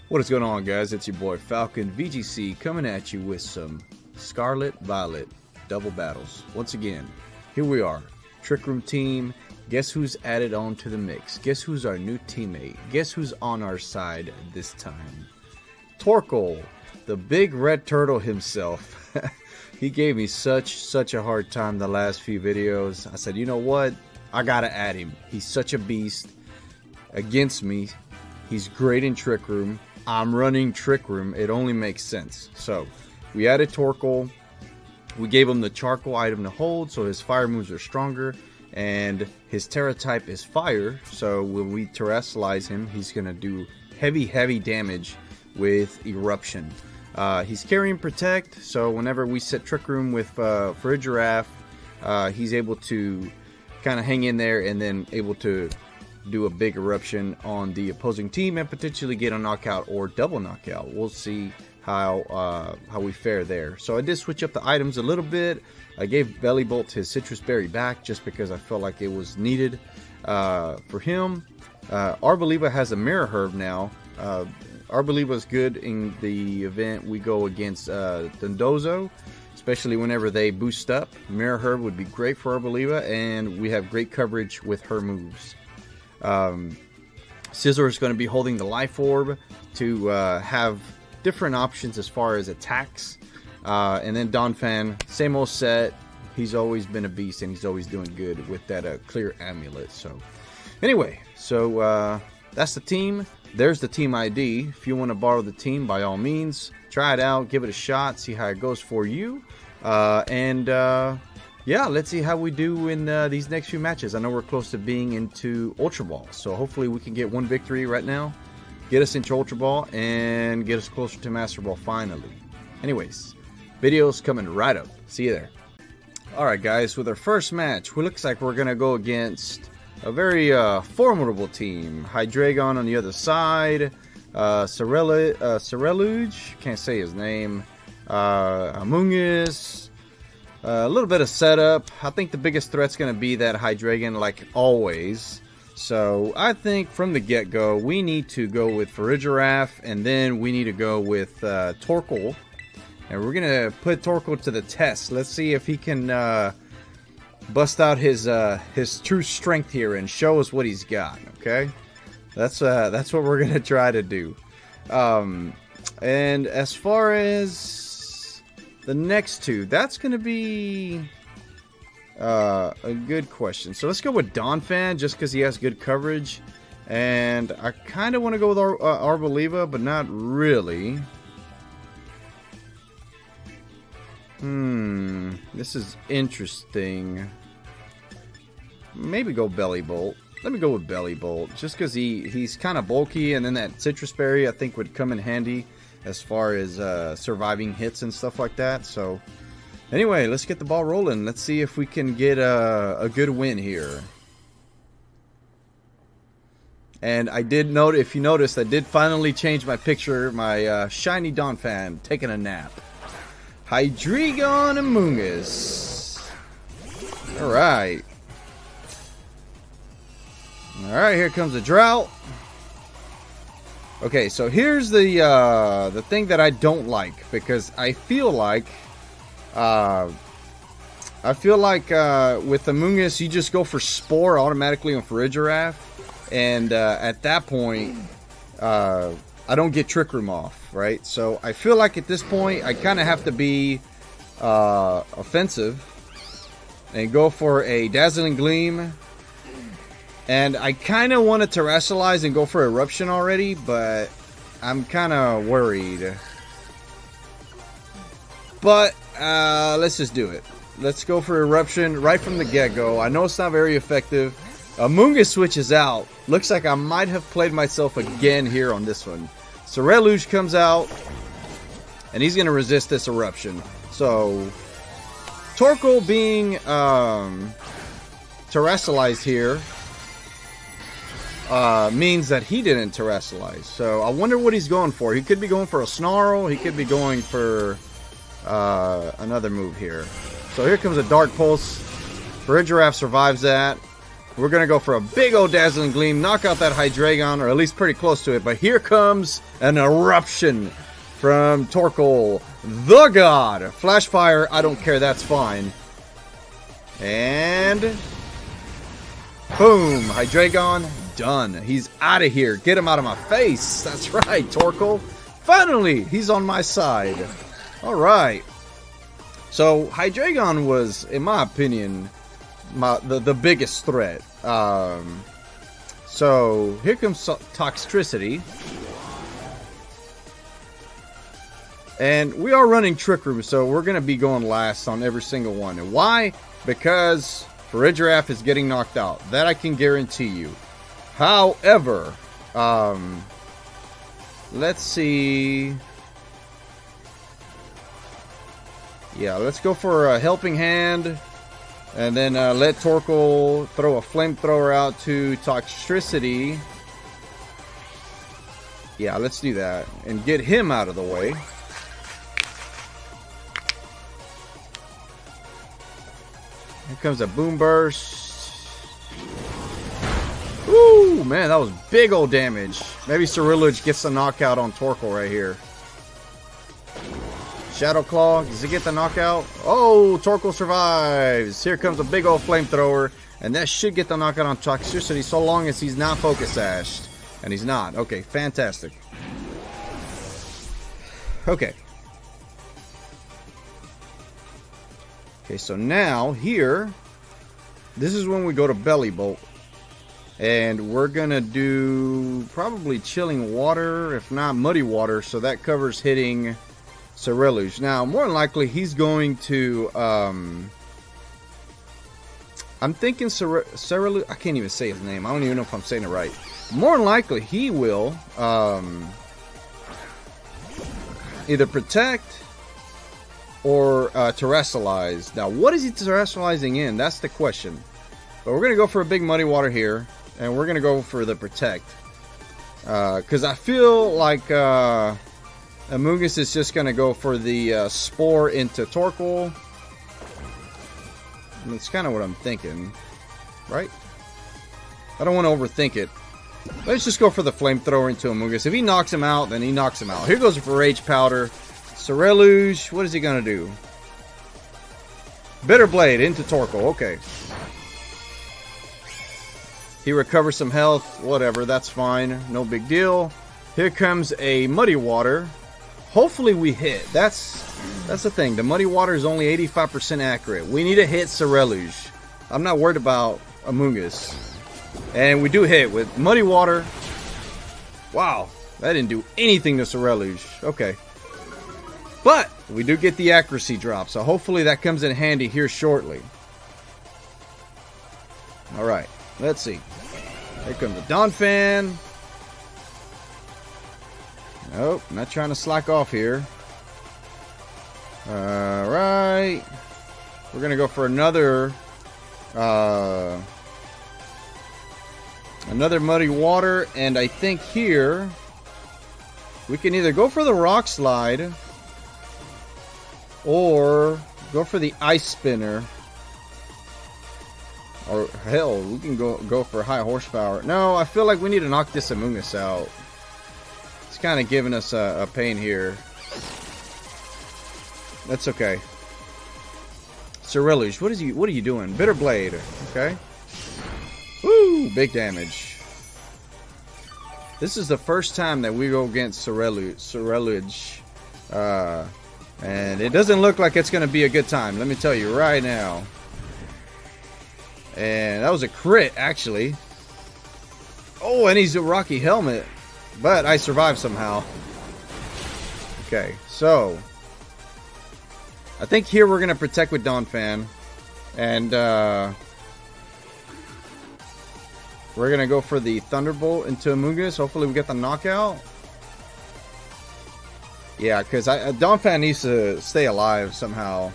What is going on, guys? It's your boy Falcon VGC coming at you with some Scarlet Violet double battles. Once again, here we are, Trick Room team. Guess who's added on to the mix? Guess who's our new teammate? Guess who's on our side this time? Torkoal, the big red turtle himself. He gave me such a hard time the last few videos. I said, you know what? I gotta add him. He's such a beast against me. He's great in Trick Room. I'm running Trick Room. It only makes sense. So we added Torkoal. We gave him the charcoal item to hold, so his fire moves are stronger, and his Terra type is fire. So when we terrestrialize him, he's gonna do heavy damage with eruption. He's carrying protect, so whenever we set Trick Room with Giraffe, he's able to kind of hang in there and then able to do a big eruption on the opposing team and potentially get a knockout or double knockout. We'll see how we fare there. So I did switch up the items a little bit. I gave Belly Bolt his citrus berry back just because I felt like it was needed for him. Arboliva has a mirror herb now. Arboliva is good in the event we go against Dondozo, especially whenever they boost up. Mirror herb would be great for Arboliva, and we have great coverage with her moves. Scissor is going to be holding the life orb to have different options as far as attacks, and then Donphan, same old set. He's always been a beast and he's always doing good with that clear amulet. So anyway, that's the team. There's the team ID. If you want to borrow the team, by all means, try it out, give it a shot, see how it goes for you, yeah, let's see how we do in these next few matches. I know we're close to being into Ultra Ball, so hopefully we can get one victory right now, get us into Ultra Ball, and get us closer to Master Ball finally. Anyways, videos coming right up. See you there. Alright guys, with our first match, it looks like we're going to go against a very formidable team. Hydreigon on the other side, Cereluge, can't say his name, Amoonguss. A little bit of setup. I think the biggest threat's going to be that Hydreigon, like always. So I think from the get-go, we need to go with Giraffe, and then we need to go with Torkoal. And we're going to put Torkoal to the test. Let's see if he can bust out his true strength here and show us what he's got. Okay, that's what we're going to try to do. And as far as the next two, that's going to be a good question. So let's go with Donphan just because he has good coverage. And I kind of want to go with Arboliva, but not really. This is interesting. Maybe go Belly Bolt. Let me go with Belly Bolt just because he's kind of bulky, and then that Citrus Berry I think would come in handy as far as surviving hits and stuff like that. So anyway, let's get the ball rolling. Let's see if we can get a good win here. And I did note, if you noticed, I did finally change my picture. My shiny Donphan taking a nap. Hydreigon Amoonguss. Alright. Alright, here comes a drought. Okay, so here's the thing that I don't like, because I feel like with Amoonguss you just go for Spore automatically on Giraffe, and at that point I don't get Trick Room off, right? So I feel like at this point I kind of have to be offensive and go for a Dazzling Gleam. And I kind of want to terrestrialize and go for Eruption already, but I'm kind of worried. But let's just do it. Let's go for Eruption right from the get-go. I know it's not very effective. Amoonguss switches out. Looks like I might have played myself again here on this one. Cereluge comes out, and he's going to resist this Eruption. So Torkoal being terrestrialized here means that he didn't terrestrialize. So I wonder what he's going for. He could be going for a Snarl. He could be going for another move here. So here comes a Dark Pulse. Giraffe survives that. We're going to go for a big old Dazzling Gleam, knock out that Hydreigon, or at least pretty close to it. But here comes an eruption from Torkoal the God. Flash Fire, I don't care, that's fine. And boom, Hydreigon, done. He's out of here. Get him out of my face. That's right, Torkoal. Finally, he's on my side. All right. So Hydreigon was, in my opinion, the biggest threat. So here comes Toxtricity. And we are running Trick Room, so we're going to be going last on every single one. And why? Because Farigiraf is getting knocked out. That I can guarantee you. However, let's see. Yeah, let's go for a Helping Hand. And then let Torkoal throw a Flamethrower out to Toxtricity. Yeah, let's do that. And get him out of the way. Here comes a Boom Burst. Ooh, man, that was big old damage. Maybe Ceruledge gets the knockout on Torkoal right here. Shadow Claw, does it get the knockout? Oh, Torkoal survives. Here comes a big old Flamethrower. And that should get the knockout on Toxtricity so long as he's not Focus Sashed. And he's not. Okay, fantastic. Okay. Okay, so now here, this is when we go to Belly Bolt. And we're going to do probably Chilling Water, if not Muddy Water. So that covers hitting Ceruledge. Now, more than likely, he's going to, I'm thinking Ceruledge, I can't even say his name. I don't even know if I'm saying it right. More than likely, he will either Protect or Terrestrialize. Now, what is he Terrestrializing in? That's the question. But we're going to go for a big Muddy Water here. And we're going to go for the Protect. Because I feel like Amoonguss is just going to go for the Spore into Torkoal. And that's kind of what I'm thinking. Right? I don't want to overthink it. Let's just go for the Flamethrower into Amoonguss. If he knocks him out, then he knocks him out. Here goes for Rage Powder. Ceruledge, what is he going to do? Bitter Blade into Torkoal. Okay. He recovers some health. Whatever, that's fine. No big deal. Here comes a Muddy Water. Hopefully we hit. That's the thing. The Muddy Water is only 85% accurate. We need to hit Ceruledge. I'm not worried about Amoonguss. And we do hit with Muddy Water. Wow. That didn't do anything to Ceruledge. Okay. But we do get the accuracy drop. So hopefully that comes in handy here shortly. Alright. Let's see. Here comes the Donphan. Nope, not trying to slack off here. Alright. We're going to go for another Muddy Water. And I think here we can either go for the Rock Slide or go for the Ice Spinner. Or hell, we can go for high horsepower. No, I feel like we need to knock this Amoonguss out. It's kind of giving us a pain here. That's okay. Ceruledge, what are you doing? Bitter Blade. Okay. Woo! Big damage. This is the first time that we go against Ceruledge. And it doesn't look like it's going to be a good time. Let me tell you right now. And that was a crit, actually. Oh, and he's a Rocky Helmet. But I survived somehow. Okay, so I think here we're going to Protect with Donphan. And we're going to go for the Thunderbolt into Amoonguss. Hopefully we get the knockout. Yeah, because Donphan needs to stay alive somehow.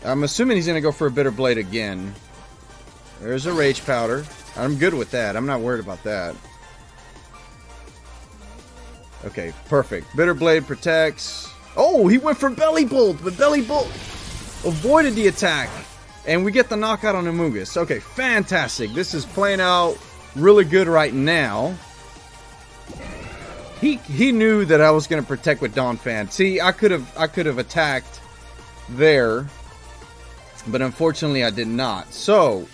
I'm assuming he's going to go for a Bitter Blade again. There's a Rage Powder. I'm good with that. I'm not worried about that. Okay, perfect. Bitter Blade protects. Oh, he went for Belly Bolt, but Belly Bolt avoided the attack. And we get the knockout on Amoonguss. Okay, fantastic. This is playing out really good right now. He knew that I was going to protect with Donphan. See, I could have attacked there, but unfortunately I did not. So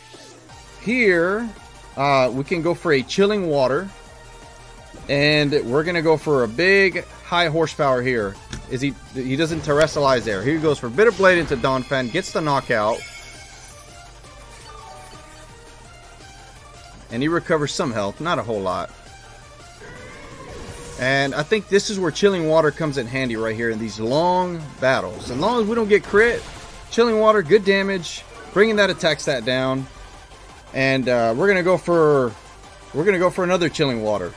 here we can go for a chilling water, and we're going to go for a big high horsepower here. He doesn't terrestrialize there. Here he goes for Bitter Blade into Donphan, gets the knockout. And he recovers some health, not a whole lot. And I think this is where Chilling Water comes in handy right here in these long battles. As long as we don't get crit, Chilling Water, good damage, bringing that attack stat down. And we're gonna go for another Chilling Water.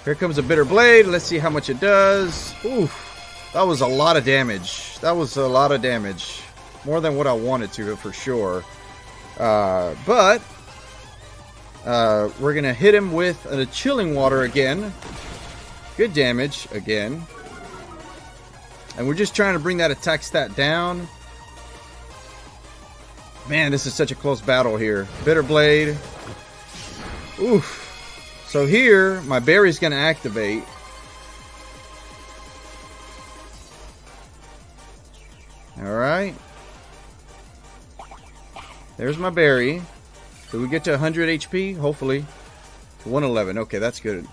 Here comes a Bitter Blade. Let's see how much it does. Oof, that was a lot of damage. That was a lot of damage, more than what I wanted to for sure. But we're gonna hit him with a Chilling Water again. Good damage again. And we're just trying to bring that attack stat down. Man, this is such a close battle here. Bitter Blade. Oof. So here, my berry's gonna activate. Alright. There's my berry. Do we get to 100 HP? Hopefully. 111. Okay, that's good.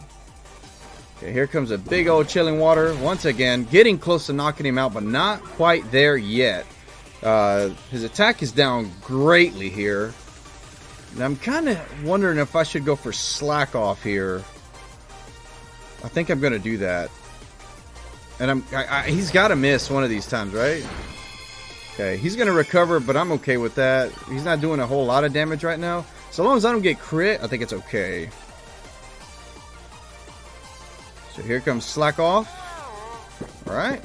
Okay, here comes a big old Chilling Water. Once again, getting close to knocking him out, but not quite there yet. His attack is down greatly here. And I'm kind of wondering if I should go for Slack Off here. I think I'm going to do that. And he's got to miss one of these times, right? Okay, he's going to recover, but I'm okay with that. He's not doing a whole lot of damage right now. So long as I don't get crit, I think it's okay. So here comes Slack Off. Alright.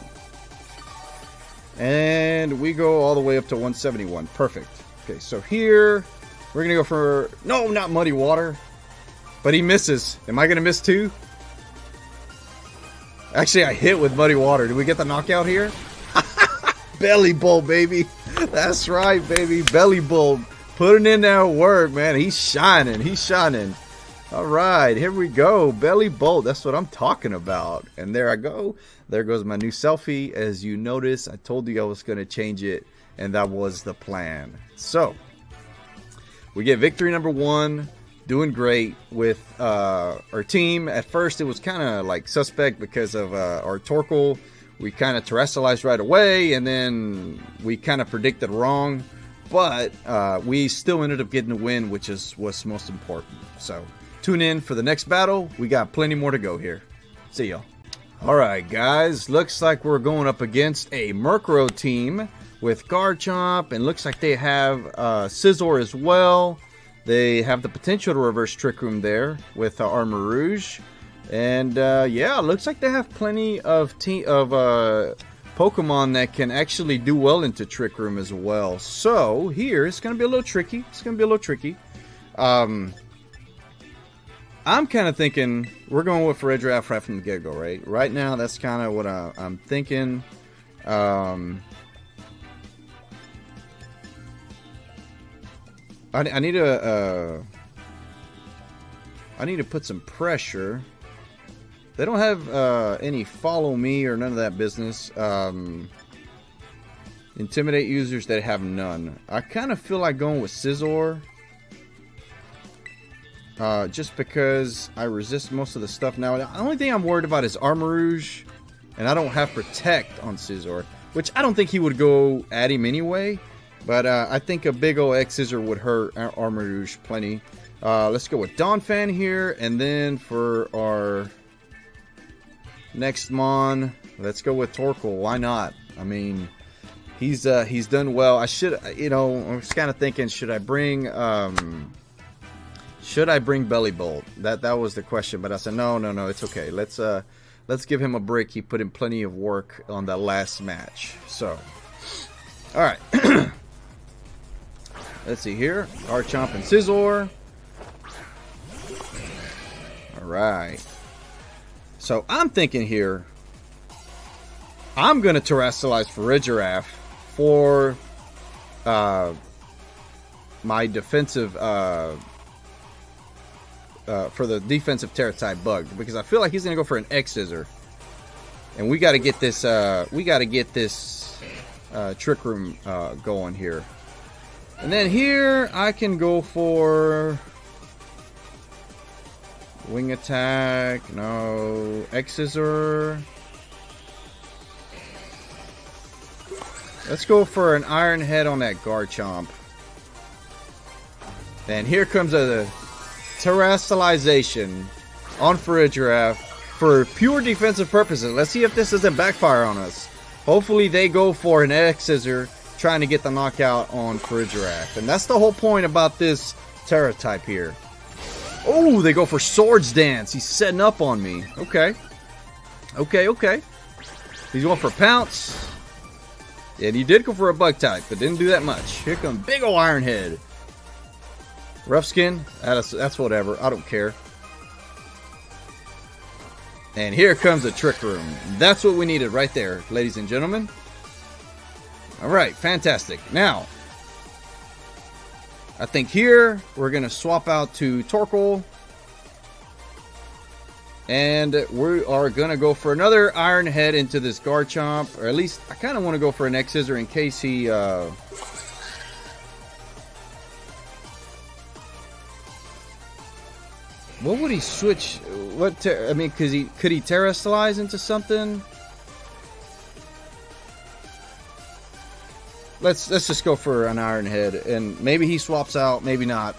And we go all the way up to 171. Perfect. Okay, so here we're going to go for... No, not Muddy Water. But he misses. Am I going to miss too? Actually, I hit with Muddy Water. Did we get the knockout here? Belly Bolt, baby. That's right, baby. Belly Bolt. Putting in that work, man. He's shining. He's shining. All right, here we go. Belly Bolt. That's what I'm talking about. And there I go. There goes my new selfie. As you notice, I told you I was going to change it, and that was the plan. So, we get victory number 1. Doing great with our team. At first, it was kind of like suspect because of our Torkoal. We kind of terrestrialized right away, and then we kind of predicted wrong. But we still ended up getting a win, which is what's most important. So, tune in for the next battle. We got plenty more to go here. See y'all. Alright guys, looks like we're going up against a Murkrow team with Garchomp, and looks like they have Scizor as well. They have the potential to reverse Trick Room there with Armor Rouge. And yeah, looks like they have plenty of Pokemon that can actually do well into Trick Room as well. So here, it's going to be a little tricky. It's going to be a little tricky. I'm kind of thinking we're going with Redraft right from the get-go, right? Right now, that's kind of what I'm thinking. I need to put some pressure. They don't have any follow me or none of that business. Intimidate users that have none. I kind of feel like going with Scizor. Just because I resist most of the stuff now. The only thing I'm worried about is Armor Rouge, and I don't have Protect on Scizor, which I don't think he would go at him anyway. But I think a big ol' X-Scissor would hurt Armor Rouge plenty. Let's go with Donphan here, and then for our next Mon, let's go with Torkoal. Why not? I mean, he's done well. I should, you know, I was kind of thinking, should I bring Belly Bolt? That was the question, but I said no, it's okay. Let's give him a break. He put in plenty of work on that last match. So, all right. Let's see here. Garchomp and Scizor. All right. So I'm thinking here, I'm going to terrestrialize for Redraft for my defensive for the defensive Terra type bugged, because I feel like he's gonna go for an X Scissor, and we got to get this Trick Room going here. And then here I can go for Wing Attack. No, X Scissor. Let's go for an Iron Head on that Garchomp. And here comes a Terastallization on Farigiraf for pure defensive purposes. Let's see if this doesn't backfire on us. Hopefully they go for an X Scissor trying to get the knockout on Farigiraf. And that's the whole point about this Terra type here. Oh, they go for Swords Dance. He's setting up on me. Okay. Okay. He's going for Pounce. And he did go for a Bug type, but didn't do that much. Here comes big ol' Iron Head. Rough Skin. That's whatever. I don't care. And here comes the Trick Room. That's what we needed right there, ladies and gentlemen. Alright, fantastic. Now, I think here we're going to swap out to Torkoal. And we are going to go for another Iron Head into this Garchomp. Or at least, I kind of want to go for an X Scissor in case he... What would he switch? I mean, could he Terastallize into something? Let's just go for an Iron Head, and maybe he swaps out, maybe not.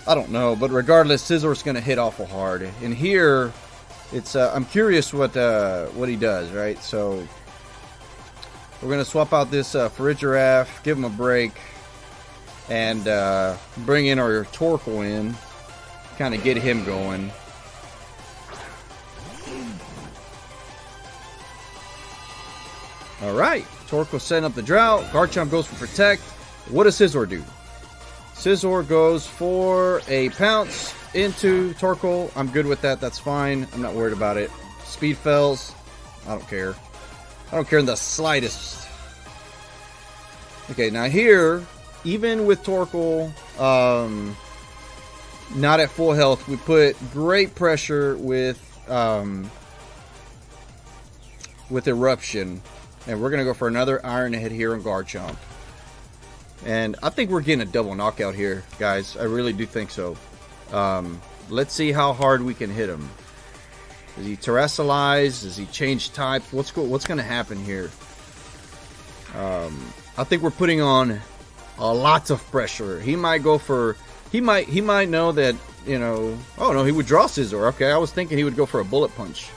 I don't know, but regardless, Scizor's going to hit awful hard. And here, it's I'm curious what he does, right? So we're going to swap out this Farigiraf, give him a break, and bring in our Torkoal in. Kind of get him going. Alright, Torkoal setting up the drought. Garchomp goes for Protect. What does Scizor do? Scizor goes for a Pounce into Torkoal. I'm good with that, that's fine. I'm not worried about it. Speed Fells. I don't care. I don't care in the slightest. Okay, now here, even with Torkoal, not at full health, we put great pressure with Eruption, and we're gonna go for another Iron Head here on Garchomp. And I think we're getting a double knockout here, guys. I really do think so. Let's see how hard we can hit him. Does he Terastallize? Does he change type? What's gonna happen here? I think we're putting on a lot of pressure. He might go for. He might know that, you know... Oh, no, he would draw Scizor. Okay, I was thinking he would go for a Bullet Punch.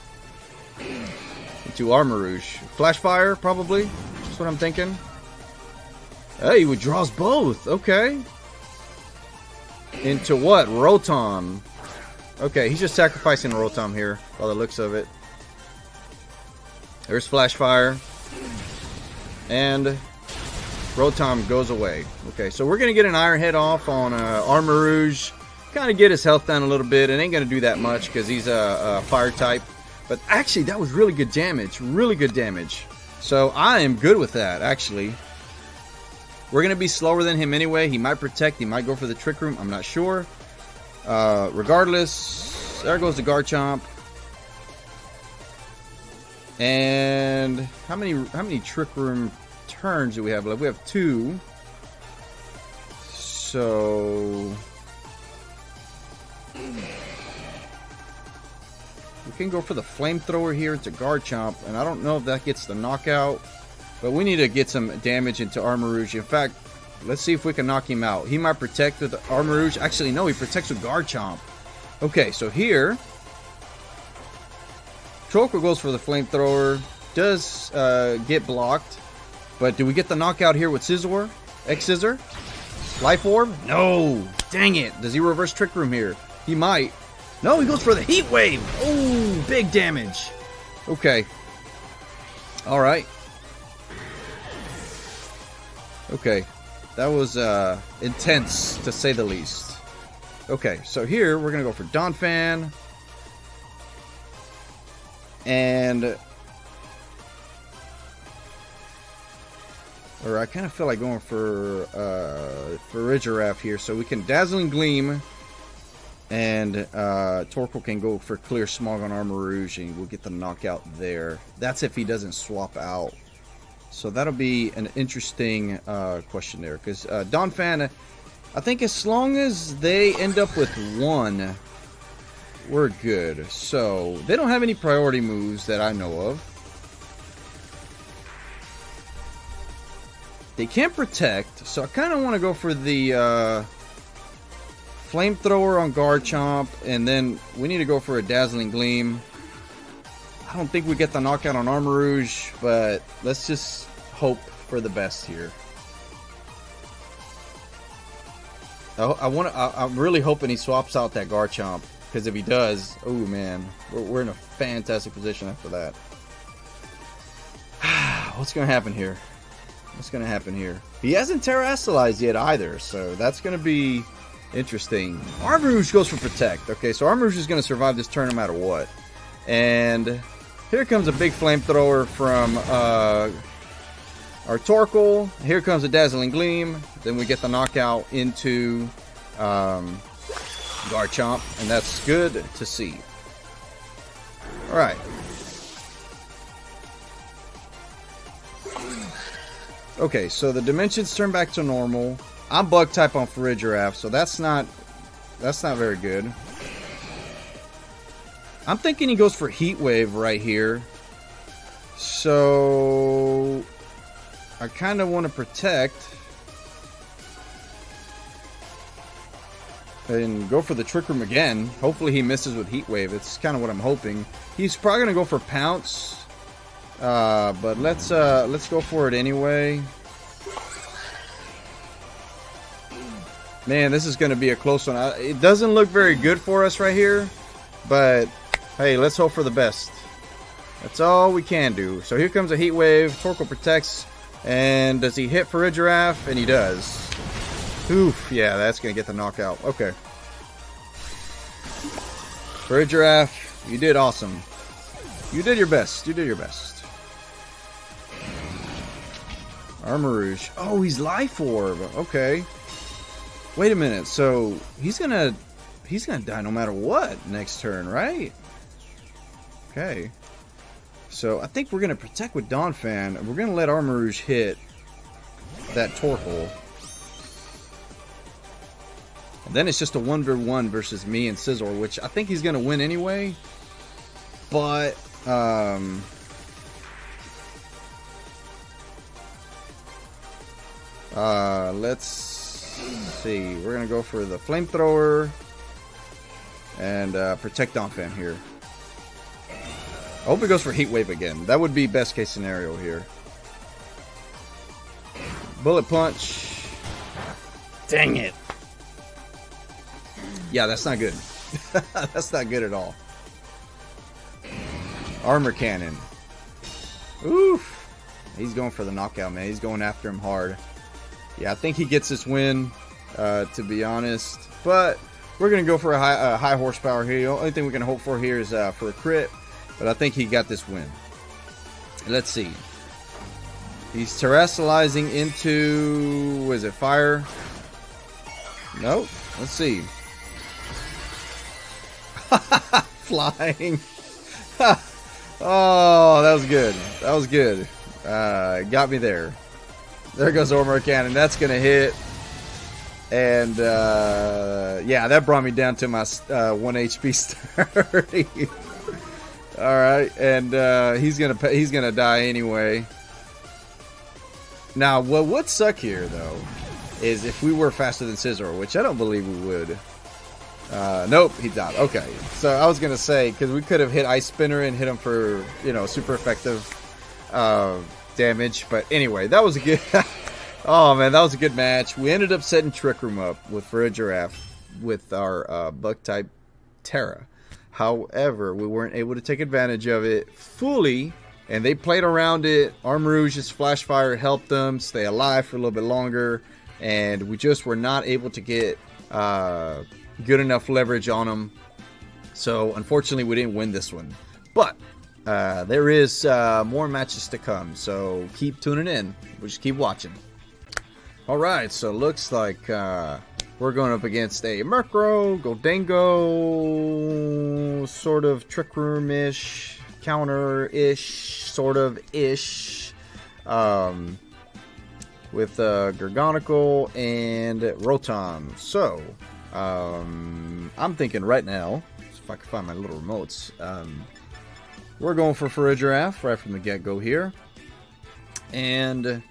Into Armarouge. Flash Fire, probably. That's what I'm thinking. Hey, he would draws both. Okay. Into what? Rotom. Okay, he's just sacrificing Rotom here, by the looks of it. There's Flash Fire. And... Rotom goes away. Okay, so we're going to get an Iron Head off on Armarouge. Kind of get his health down a little bit. It ain't going to do that much because he's a fire type. But actually, that was really good damage. Really good damage. So I am good with that, actually. We're going to be slower than him anyway. He might Protect. He might go for the Trick Room. I'm not sure. Regardless, there goes the Garchomp. And how many Trick Room turns do we have left? We have 2. So we can go for the Flamethrower here into Garchomp, and I don't know if that gets the knockout, but we need to get some damage into Armarouge. In fact, let's see if we can knock him out. He might Protect with Armarouge. Actually, no, he protects with Garchomp. Okay, so here Torkoal goes for the Flamethrower. Does get blocked. But do we get the knockout here with Scizor? X Scissor? Life Orb? No! Dang it! Does he reverse Trick Room here? He might. No, he goes for the Heat Wave! Oh, big damage! Okay. Alright. Okay. That was intense, to say the least. Okay, so here we're going to go for Donphan. And... Or I kind of feel like going for Giraffe here, so we can Dazzling Gleam, and Torkoal can go for Clear Smog on Armor Rouge, and we'll get the knockout there. That's if he doesn't swap out. So that'll be an interesting question there, because Donphan, I think as long as they end up with 1, we're good. So they don't have any priority moves that I know of. They can't protect, so I kind of want to go for the Flamethrower on Garchomp, and then we need to go for a Dazzling Gleam. I don't think we get the knockout on Armor Rouge, but let's just hope for the best here. I'm really hoping he swaps out that Garchomp, because if he does, oh man, we're in a fantastic position after that. What's going to happen here? What's going to happen here? He hasn't terrestrialized yet either, so that's going to be interesting. Armor Rouge goes for Protect. Okay, so Armor Rouge is going to survive this turn no matter what. And here comes a big Flamethrower from our Torkoal. Here comes a Dazzling Gleam. Then we get the knockout into Garchomp, and that's good to see. Alright. Okay, so the dimensions turn back to normal. I'm bug type on Giraffe, so that's not very good. I'm thinking he goes for Heat Wave right here. So I kind of want to protect and go for the Trick Room again. Hopefully he misses with Heat Wave. It's kind of what I'm hoping. He's probably gonna go for Pounce. But let's go for it anyway. Man, this is going to be a close one. It doesn't look very good for us right here, but hey, let's hope for the best. That's all we can do. So here comes a Heat Wave. Torkoal protects, and does he hit for Giraffe? And he does. Oof, yeah, that's going to get the knockout. Okay. For Giraffe, you did awesome. You did your best. You did your best. Armor Rouge. Oh, he's Life Orb. Okay. Wait a minute. So he's gonna die no matter what next turn, right? Okay. So I think we're gonna protect with Donphan, and we're gonna let Armor Rouge hit that Torkoal. And then it's just a 1v1 versus me and Scizor, which I think he's gonna win anyway. But let's see. We're gonna go for the Flamethrower and protect Donphan here. I hope it goes for Heat Wave again. That would be best case scenario here. Bullet Punch. Dang it. Yeah, that's not good. That's not good at all. Armor Cannon. Oof. He's going for the knockout, man. He's going after him hard. Yeah, I think he gets this win, to be honest. But we're going to go for a high horsepower here. The only thing we can hope for here is for a crit. But I think he got this win. Let's see. He's terrestrializing into... Was it fire? Nope. Let's see. Flying. Oh, that was good. That was good. Got me there. There goes Armor Cannon. That's going to hit. And, yeah, that brought me down to my 1 HP sturdy. Alright, and he's gonna die anyway. Now, what would suck here, though, is if we were faster than Scizor, which I don't believe we would. Nope, he died. Okay, so I was gonna say, because we could have hit Ice Spinner and hit him for, you know, super effective damage. But anyway, that was a good... Oh, man, that was a good match. We ended up setting Trick Room up for a Giraffe with our Bug-type Terra. However, we weren't able to take advantage of it fully, and they played around it. Armor Rouge's Flash Fire helped them stay alive for a little bit longer, and we just were not able to get good enough leverage on them. So, unfortunately, we didn't win this one. But There is more matches to come, so keep tuning in. We'll just keep watching. Alright, so looks like we're going up against a Murkrow, Goldango, sort of Trick Room-ish, counter-ish, sort of-ish, with Gargonicle and Rotom. So, I'm thinking right now, if I can find my little remotes, we're going for Farigiraf right from the get-go here. And I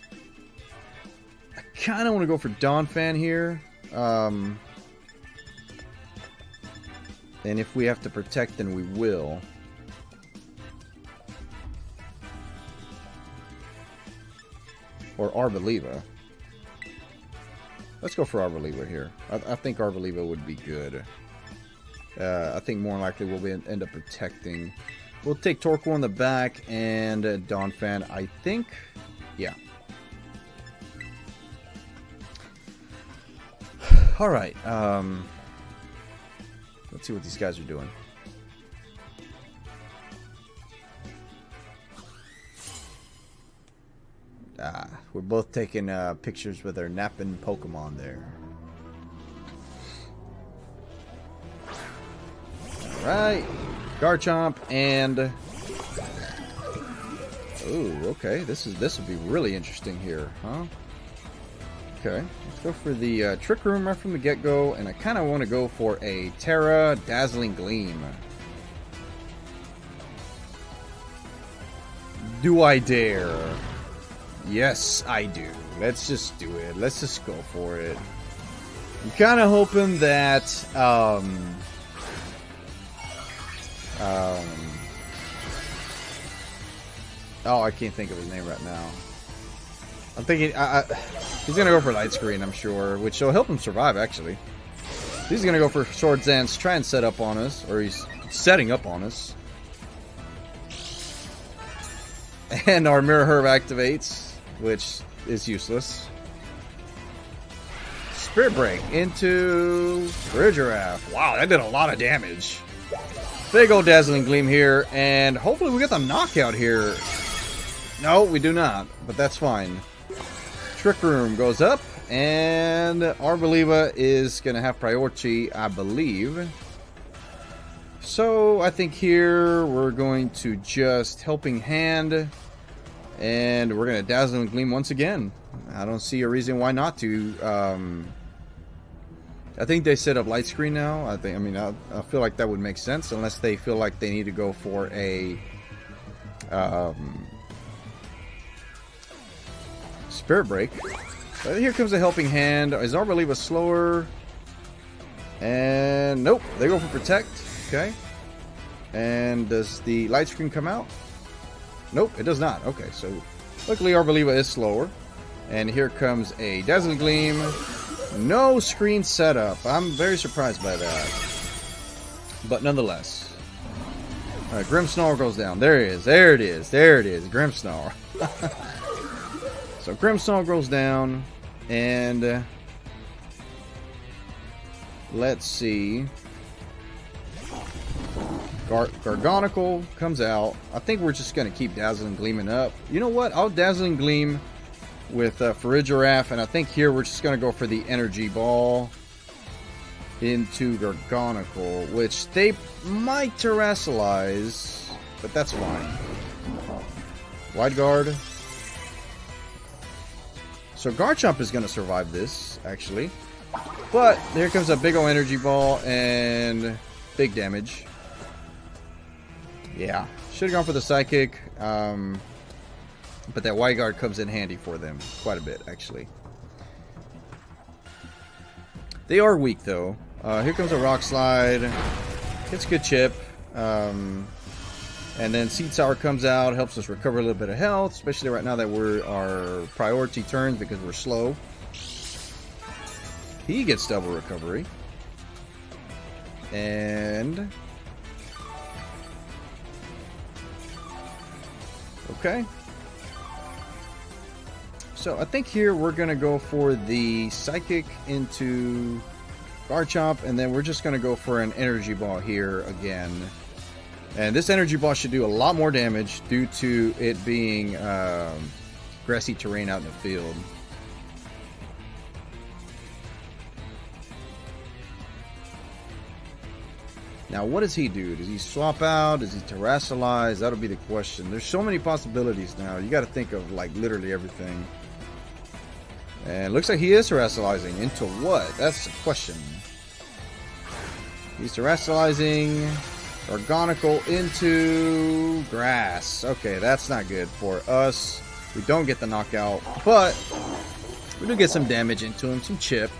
kind of want to go for Donphan here. And if we have to protect, then we will. Or Arboliva. Let's go for Arboliva here. I think Arboliva would be good. I think more likely we'll end up protecting. We'll take Torkoal in the back and Donphan, I think. Yeah. Alright. Let's see what these guys are doing. We're both taking pictures with our napping Pokemon there. Alright. Garchomp and... Ooh, okay. This will be really interesting here, huh? Okay. Let's go for the Trick Room right from the get-go. And I kind of want to go for a Terra Dazzling Gleam. Do I dare? Yes, I do. Let's just do it. Let's just go for it. I'm kind of hoping that, oh, I can't think of his name right now. I'm thinking, he's going to go for Light Screen, I'm sure, which will help him survive, actually. He's going to go for Swords Dance, try and set up on us, or he's setting up on us. And our Mirror Herb activates, which is useless. Spirit Break into Farigiraf. Wow, that did a lot of damage. Big old Dazzling Gleam here, and hopefully we get the knockout here. No, we do not, but that's fine. Trick Room goes up, and Arboliva is going to have priority, I believe. So I think here we're going to just Helping Hand. And we're going to Dazzling Gleam once again. I don't see a reason why not to. I think they set up Light Screen now. I feel like that would make sense. Unless they feel like they need to go for a Spirit Break. But here comes a Helping Hand. Is Arboliva slower? And nope. They go for Protect. Okay. And does the Light Screen come out? Nope, it does not. Okay, so luckily Arboliva is slower. And here comes a Dazzling Gleam. No screen setup. I'm very surprised by that. But nonetheless. Alright, Grimmsnarl goes down. There it is. There it is. There it is. Grimmsnarl. So Grimmsnarl goes down. And let's see. Gargonicle comes out. I think we're just going to keep Dazzling Gleaming up. You know what? I'll Dazzling Gleam with Farigiraf, and I think here we're just going to go for the Energy Ball into Gargonicle, which they might Terrasilize, but that's fine. Wide Guard. So Garchomp is going to survive this, actually. But here comes a big ol' Energy Ball and big damage. Yeah, should have gone for the Psychic, but that Wide Guard comes in handy for them quite a bit, actually. They are weak, though. Here comes a Rock Slide. Gets a good chip. And then Seed Sour comes out, helps us recover a little bit of health, especially right now that we're our priority turns because we're slow. He gets double recovery. And... okay. So I think here we're going to go for the Psychic into Garchomp, and then we're just going to go for an Energy Ball here again. And this energy ball should do a lot more damage due to it being grassy terrain out in the field. Now, what does he do? Does he swap out? Does he terrestrialize? That'll be the question. There's so many possibilities now. You got to think of like literally everything. And it looks like he is terrestrializing. Into what? That's the question. He's terrestrializing Organical into grass. Okay, that's not good for us. We don't get the knockout, but we do get some damage into him, some chip.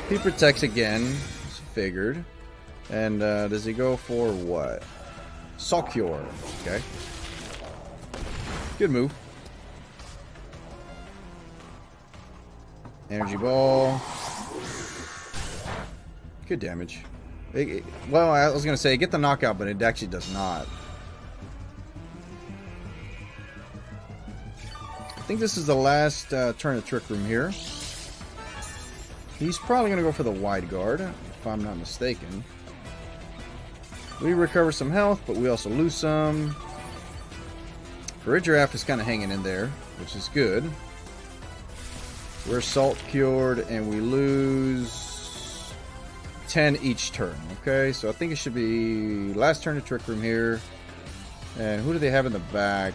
He protects again, as figured. And does he go for what? Salt Cure. Okay. Good move. Energy Ball. Good damage. Well, I was going to say get the knockout, but it actually does not. I think this is the last turn of Trick Room here. He's probably going to go for the wide guard, if I'm not mistaken. We recover some health, but we also lose some. Giraffe is kind of hanging in there, which is good. We're salt cured, and we lose 10 each turn. Okay, so I think it should be last turn of Trick Room here. And who do they have in the back?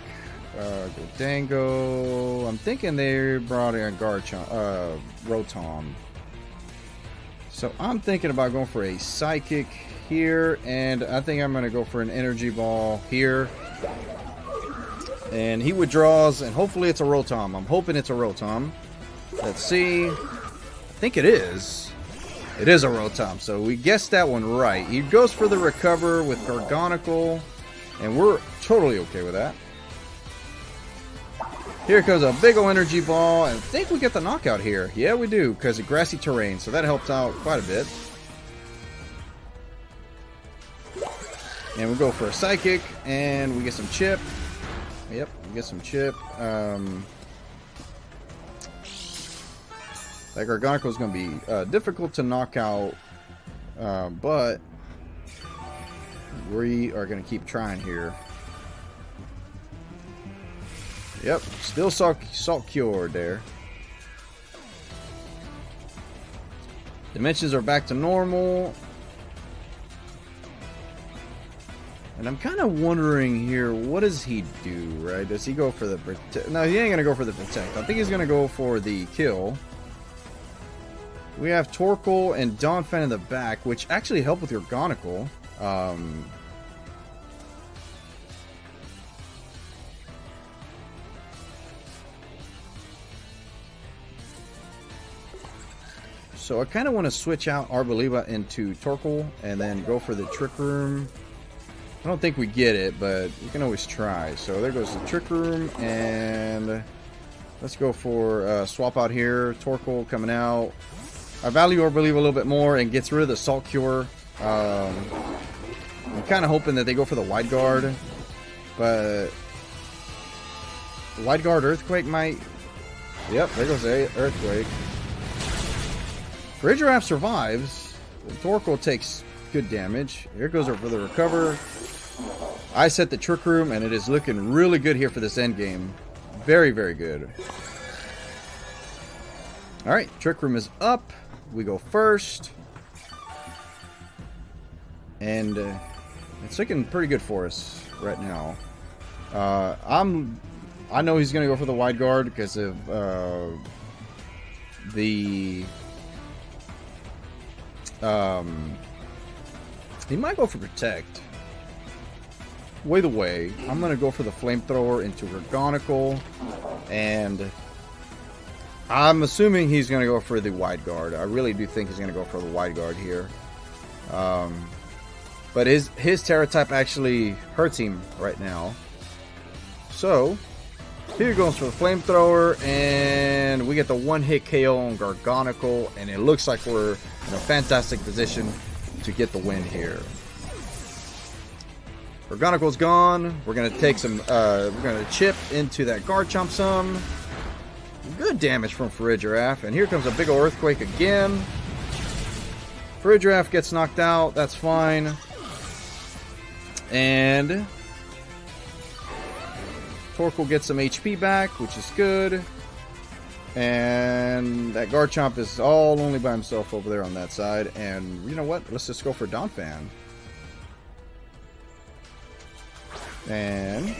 Dango. I'm thinking they brought in Rotom. So I'm thinking about going for a Psychic here, and I think I'm going to go for an Energy Ball here. And he withdraws, and hopefully it's a Rotom. I'm hoping it's a Rotom. Let's see. I think it is. It is a Rotom, so we guessed that one right. He goes for the Recover with Gargonical, and we're totally okay with that. Here comes a big ol' Energy Ball, and I think we get the knockout here. Yeah, we do, because of grassy terrain, so that helps out quite a bit. And we go for a Psychic, and we get some chip. Yep, we get some chip. That Gargonical is going to be difficult to knock out, but we are going to keep trying here. Yep, still salt cured there. Dimensions are back to normal. And I'm kind of wondering here, what does he do, right? Does he go for the protect? No, he ain't going to go for the protect. I think he's going to go for the kill. We have Torkoal and Donphan in the back, which actually help with your Gargonical. So I kind of want to switch out Arboliva into Torkoal and then go for the Trick Room. I don't think we get it, but we can always try. So there goes the Trick Room, and let's go for swap out here. Torkoal coming out. I value Arboliva a little bit more and gets rid of the Salt Cure. I'm kind of hoping that they go for the Wide Guard, but the Wide Guard Earthquake might... Yep, there goes the Earthquake. Giraffe survives. Torkoal takes good damage. Here goes for the Recover. I set the Trick Room, and it is looking really good here for this end game. Very, very good. Alright, Trick Room is up. We go first. And it's looking pretty good for us right now. I know he's going to go for the Wide Guard because of he might go for Protect. Either way, I'm going to go for the Flamethrower into Gargonical, and I'm assuming he's going to go for the Wide Guard. I really do think he's going to go for the Wide Guard here. But his Terra type actually hurts him right now. So, here goes for the Flamethrower, and we get the one-hit KO on Gargonical, and it looks like we're in a fantastic position to get the win here. Gargonicle's gone. We're gonna take some. We're gonna chip into that Garchomp some. Good damage from Giraffe, and here comes a big ol' Earthquake again. Giraffe gets knocked out. That's fine. And Torkoal gets some HP back, which is good. And that Garchomp is all only by himself over there on that side. And you know what? Let's just go for Donphan. And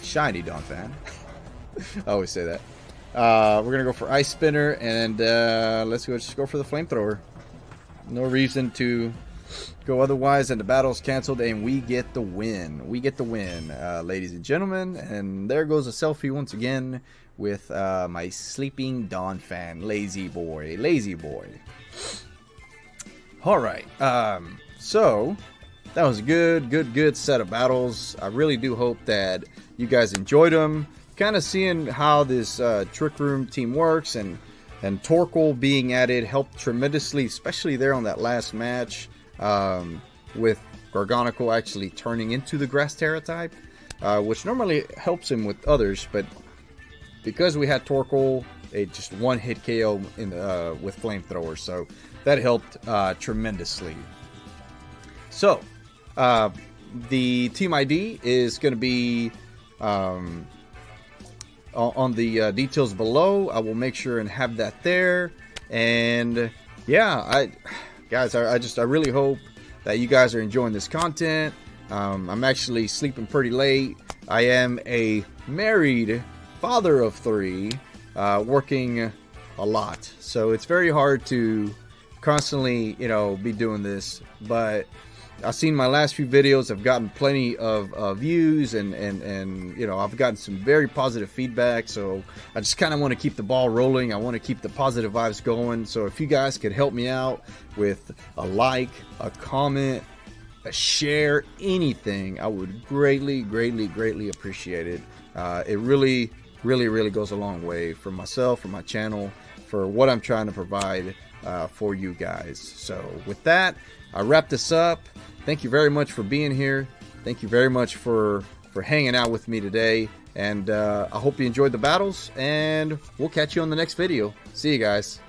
shiny Donphan. I always say that. We're going to go for Ice Spinner. And let's just go for the Flamethrower. No reason to go otherwise, and the battle's canceled, and we get the win. We get the win, ladies and gentlemen. And there goes a selfie once again with my sleeping Donphan. Lazy boy. Lazy boy. Alright. So, that was a good set of battles. I really do hope that you guys enjoyed them. Kind of seeing how this Trick Room team works, and Torkoal being added helped tremendously, especially there on that last match. With Gargonicle actually turning into the Grass Terra type, which normally helps him with others, but because we had Torkoal, it just one hit KO in the, with Flamethrower, so that helped tremendously. So the team ID is going to be on the details below. I will make sure and have that there. And yeah, guys, I really hope that you guys are enjoying this content. I'm actually sleeping pretty late. I am a married father of 3, working a lot, so it's very hard to constantly, you know, be doing this. But I've seen my last few videos. I've gotten plenty of views, and you know, I've gotten some very positive feedback. So I just kind of want to keep the ball rolling. I want to keep the positive vibes going. So if you guys could help me out with a like, a comment, a share, anything, I would greatly appreciate it. It really goes a long way for myself, for my channel, for what I'm trying to provide for you guys. So with that, I wrap this up. Thank you very much for being here. Thank you very much for hanging out with me today. And I hope you enjoyed the battles, and we'll catch you on the next video. See you guys.